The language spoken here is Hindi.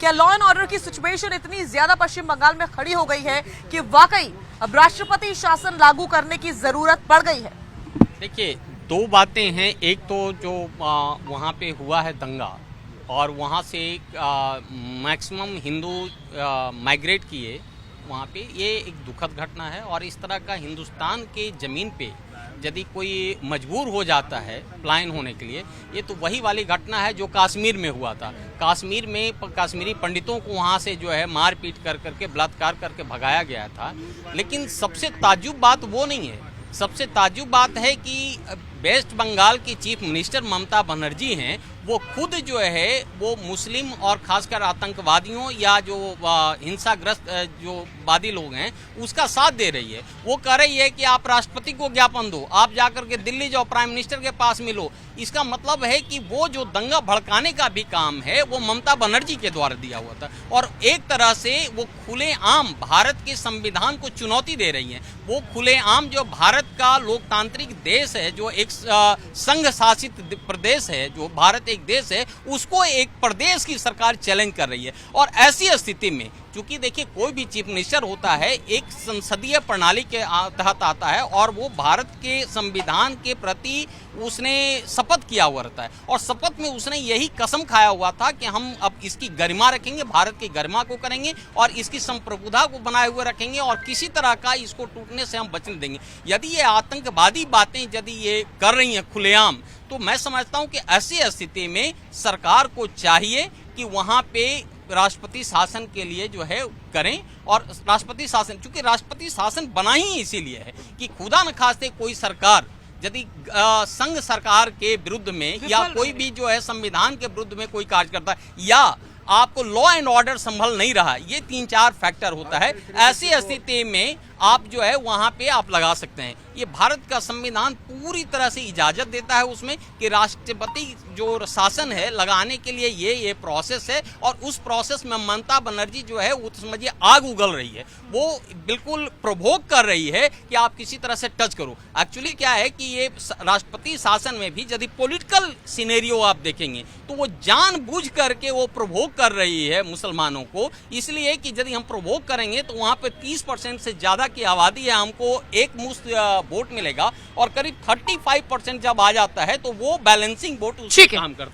क्या लॉ एंड ऑर्डर की सिचुएशन इतनी ज्यादा पश्चिम बंगाल में खड़ी हो गई है कि वाकई अब राष्ट्रपति शासन लागू करने की जरूरत पड़ गई है? देखिए, दो बातें हैं। एक तो जो वहाँ पे हुआ है दंगा और वहाँ से मैक्सिमम हिंदू माइग्रेट किए वहाँ पे, ये एक दुखद घटना है। और इस तरह का हिंदुस्तान के ज़मीन पे यदि कोई मजबूर हो जाता है पलायन होने के लिए, ये तो वही वाली घटना है जो कश्मीर में हुआ था। कश्मीर में कश्मीरी पंडितों को वहाँ से जो है मार पीट कर करके बलात्कार करके भगाया गया था। लेकिन सबसे ताज्जुब बात वो नहीं है। सबसे ताज्जुब बात है कि वेस्ट बंगाल की चीफ मिनिस्टर ममता बनर्जी हैं, वो खुद जो है वो मुस्लिम और खासकर आतंकवादियों या जो हिंसाग्रस्त जो वादी लोग हैं उसका साथ दे रही है। वो कह रही है कि आप राष्ट्रपति को ज्ञापन दो, आप जाकर के दिल्ली जाओ, प्राइम मिनिस्टर के पास मिलो। इसका मतलब है कि वो जो दंगा भड़काने का भी काम है वो ममता बनर्जी के द्वारा दिया हुआ था। और एक तरह से वो खुलेआम भारत के संविधान को चुनौती दे रही हैं। वो खुलेआम जो भारत का लोकतांत्रिक देश है, जो एक संघ शासित प्रदेश है, जो भारत एक देश है, उसको एक प्रदेश की सरकार चैलेंज कर रही है। और ऐसी स्थिति में चूंकि देखिए कोई भी चीफ मिनिस्टर होता है एक संसदीय प्रणाली के तहत आता है और वो भारत के संविधान के प्रति उसने शपथ किया हुआ रहता है। और शपथ में उसने यही कसम खाया हुआ था कि हम अब इसकी गरिमा रखेंगे, भारत की गरिमा को करेंगे और इसकी संप्रभुता को बनाए हुए रखेंगे और किसी तरह का इसको टूटने से हम बचने देंगे। यदि ये आतंकवादी बातें यदि ये कर रही हैं खुलेआम, तो मैं समझता हूं कि ऐसी स्थिति में सरकार को चाहिए कि वहां पे राष्ट्रपति शासन के लिए जो है करें। और राष्ट्रपति शासन, चूंकि राष्ट्रपति शासन बना ही इसीलिए है कि खुदा न खास्ते कोई सरकार यदि संघ सरकार के विरुद्ध में या कोई भी जो है संविधान के विरुद्ध में कोई कार्य करता है या आपको लॉ एंड ऑर्डर संभल नहीं रहा, ये 3-4 फैक्टर होता है। ऐसी स्थिति में आप जो है वहां पे आप लगा सकते हैं। ये भारत का संविधान पूरी तरह से इजाजत देता है उसमें कि राष्ट्रपति जो शासन है लगाने के लिए ये प्रोसेस है। और उस प्रोसेस में ममता बनर्जी जो है वो समझिए आग उगल रही है, वो बिल्कुल प्रोवोक कर रही है कि आप किसी तरह से टच करो। एक्चुअली क्या है कि ये राष्ट्रपति शासन में भी यदि पॉलिटिकल सिनेरियो आप देखेंगे तो वो जानबूझ करके वो प्रोवोक कर रही है मुसलमानों को, इसलिए कि यदि हम प्रोवोक करेंगे तो वहां पे 30% से ज्यादा की आबादी है, हमको एक मुश्त वोट मिलेगा और करीब 35% जब आ जाता है तो वो बैलेंसिंग वोट उससे काम करता है।